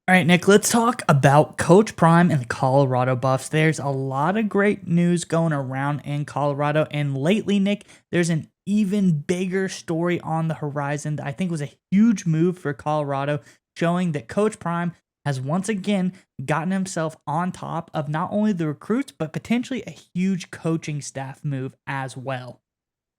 All right, Nick, let's talk about Coach Prime and the Colorado Buffs. There's a lot of great news going around in Colorado. And lately, Nick, there's an even bigger story on the horizon that I think was a huge move for Colorado, showing that Coach Prime has once again gotten himself on top of not only the recruits, but potentially a huge coaching staff move as well.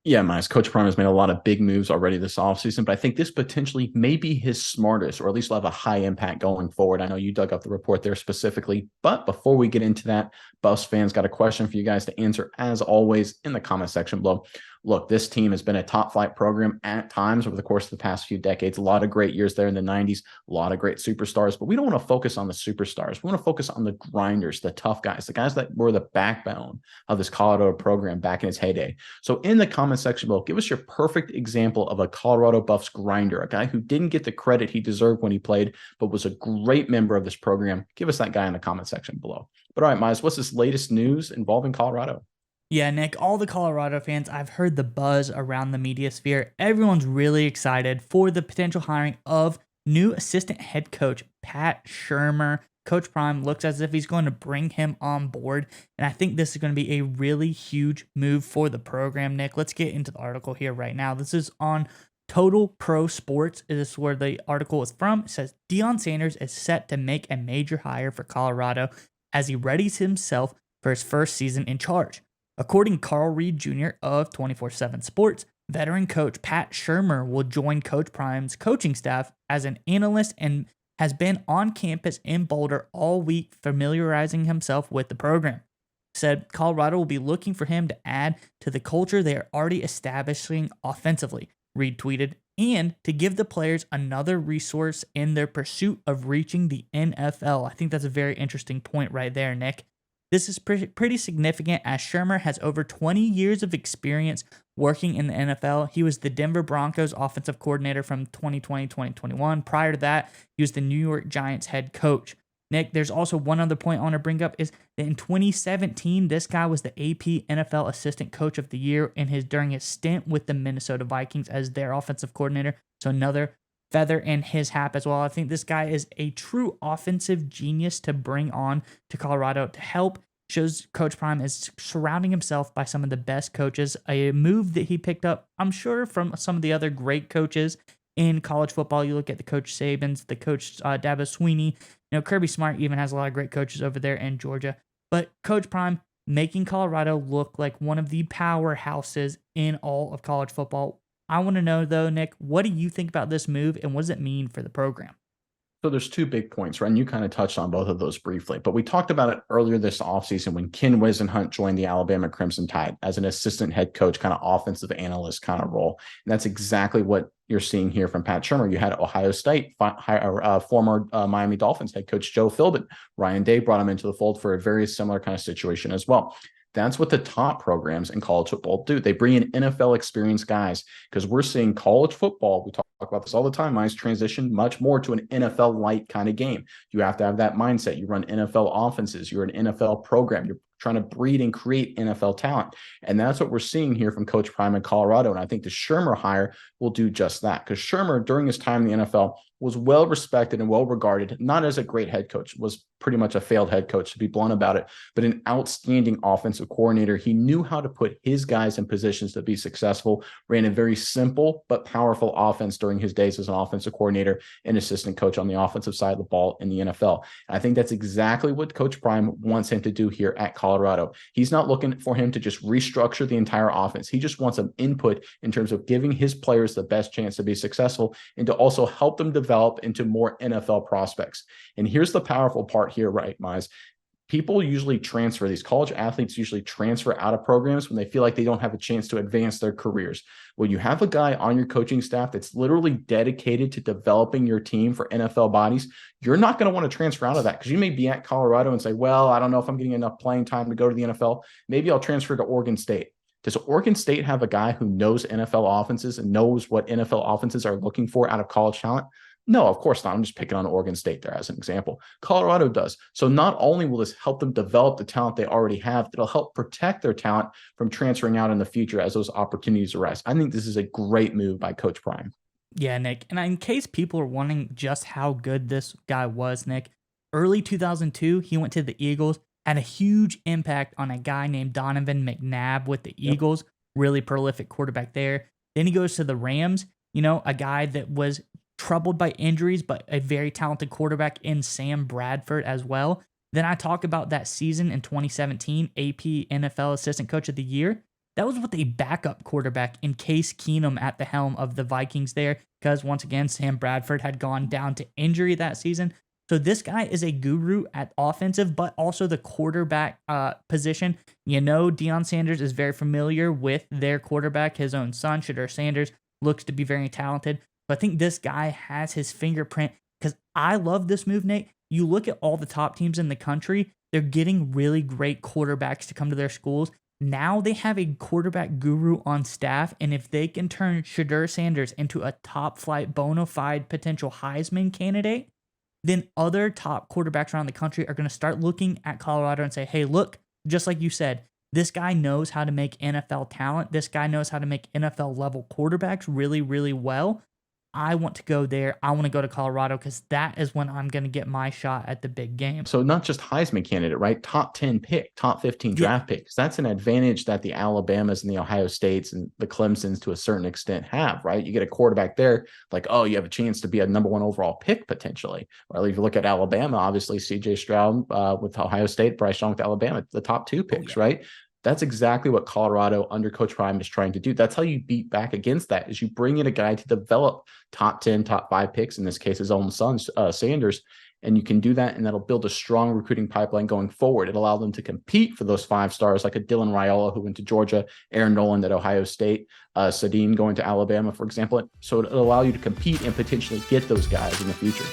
Yeah, Miles. Coach Prime has made a lot of big moves already this offseason, but I think this potentially may be his smartest, or at least will have a high impact going forward. I know you dug up the report there specifically, but before we get into that, Buffs fans got a question for you guys to answer, as always, in the comment section below. Look, this team has been a top flight program at times over the course of the past few decades. A lot of great years there in the 90s, a lot of great superstars, but we don't want to focus on the superstars. We want to focus on the grinders, the tough guys, the guys that were the backbone of this Colorado program back in its heyday. So in the comment section below, give us your perfect example of a Colorado Buffs grinder, a guy who didn't get the credit he deserved when he played, but was a great member of this program. Give us that guy in the comment section below. But all right, Miles, what's this latest news involving Colorado? Yeah, Nick, all the Colorado fans, I've heard the buzz around the media sphere. Everyone's really excited for the potential hiring of new assistant head coach Pat Shurmur. Coach Prime looks as if he's going to bring him on board, and I think this is going to be a really huge move for the program, Nick. Let's get into the article here right now. This is on Total Pro Sports. This is where the article is from. It says Deion Sanders is set to make a major hire for Colorado as he readies himself for his first season in charge. According to Carl Reed Jr. of 24/7 Sports, veteran coach Pat Shurmur will join Coach Prime's coaching staff as an analyst and has been on campus in Boulder all week familiarizing himself with the program. Said Colorado will be looking for him to add to the culture they are already establishing offensively, Reed tweeted, and to give the players another resource in their pursuit of reaching the NFL. I think that's a very interesting point right there, Nick. This is pretty significant as Shurmur has over 20 years of experience working in the NFL. He was the Denver Broncos offensive coordinator from 2020-2021. Prior to that, he was the New York Giants head coach. Nick, there's also one other point I want to bring up is that in 2017, this guy was the AP NFL Assistant Coach of the Year during his stint with the Minnesota Vikings as their offensive coordinator. So another feather in his hat as well. I think this guy is a true offensive genius to bring on to Colorado to help. Shows Coach Prime is surrounding himself by some of the best coaches, a move that he picked up, I'm sure, from some of the other great coaches in college football. You look at the Coach Sabins, the Coach Dabo Sweeney, Kirby Smart even has a lot of great coaches over there in Georgia. But Coach Prime making Colorado look like one of the powerhouses in all of college football. I want to know, though, Nick, what do you think about this move and what does it mean for the program? So there's two big points, right? And you kind of touched on both of those briefly, but we talked about it earlier this offseason when Ken Wisenhunt joined the Alabama Crimson Tide as an assistant head coach, kind of offensive analyst kind of role. And that's exactly what you're seeing here from Pat Shurmur. You had Ohio State, former Miami Dolphins head coach Joe Philbin. Ryan Day brought him into the fold for a very similar kind of situation as well. That's what the top programs in college football do. They bring in NFL experienced guys because we're seeing college football. We talk about this all the time. Mine's transition much more to an NFL light kind of game. You have to have that mindset. You run NFL offenses. You're an NFL program. You're trying to breed and create NFL talent. And that's what we're seeing here from Coach Prime in Colorado. And I think the Shurmur hire will do just that because Shurmur, during his time in the NFL, was well respected and well regarded, not as a great head coach, was pretty much a failed head coach, to be blunt about it, but an outstanding offensive coordinator. He knew how to put his guys in positions to be successful, ran a very simple but powerful offense during his days as an offensive coordinator and assistant coach on the offensive side of the ball in the NFL. And I think that's exactly what Coach Prime wants him to do here at Colorado. He's not looking for him to just restructure the entire offense. He just wants some input in terms of giving his players the best chance to be successful and to also help them develop into more NFL prospects. And here's the powerful part here, right, Mize? People usually transfer, these college athletes usually transfer out of programs when they feel like they don't have a chance to advance their careers. When you have a guy on your coaching staff that's literally dedicated to developing your team for NFL bodies, you're not going to want to transfer out of that because you may be at Colorado and say, well, I don't know if I'm getting enough playing time to go to the NFL. Maybe I'll transfer to Oregon State. Does Oregon State have a guy who knows NFL offenses and knows what NFL offenses are looking for out of college talent? No, of course not. I'm just picking on Oregon State there as an example. Colorado does. So not only will this help them develop the talent they already have, it'll help protect their talent from transferring out in the future as those opportunities arise. I think this is a great move by Coach Prime. Yeah, Nick. And in case people are wondering just how good this guy was, Nick, early 2002, he went to the Eagles, had a huge impact on a guy named Donovan McNabb with the Yep. Eagles, really prolific quarterback there. Then he goes to the Rams, a guy that was troubled by injuries, but a very talented quarterback in Sam Bradford as well. Then I talk about that season in 2017, AP NFL Assistant Coach of the Year. That was with a backup quarterback in Case Keenum at the helm of the Vikings there, because once again, Sam Bradford had gone down to injury that season. So this guy is a guru at offensive, but also the quarterback position. Deion Sanders is very familiar with their quarterback. His own son, Shurmur Sanders, looks to be very talented. But I think this guy has his fingerprint because I love this move, Nate. You look at all the top teams in the country, they're getting really great quarterbacks to come to their schools. Now they have a quarterback guru on staff, and if they can turn Shurmur Sanders into a top flight bona fide potential Heisman candidate, then other top quarterbacks around the country are going to start looking at Colorado and say, hey, look, just like you said, this guy knows how to make NFL talent. This guy knows how to make NFL level quarterbacks really, really well. I want to go there. I want to go to Colorado because that is when I'm going to get my shot at the big game. So not just Heisman candidate, right? Top 10 pick, top 15 Yeah. draft picks. That's an advantage that the Alabamas and the Ohio States and the Clemsons to a certain extent have, right? You get a quarterback there, like, oh, you have a chance to be a number one overall pick potentially. Or if you look at Alabama, obviously CJ Stroud with Ohio State, Bryce Young with Alabama, the top two picks, right? That's exactly what Colorado under Coach Prime is trying to do. That's how you beat back against that, is you bring in a guy to develop top 10, top 5 picks, in this case, his own son, Sanders, and you can do that, and that'll build a strong recruiting pipeline going forward. It'll allow them to compete for those 5 stars, like a Dylan Raiola who went to Georgia, Aaron Noland at Ohio State, Sadine going to Alabama, for example. So it'll allow you to compete and potentially get those guys in the future.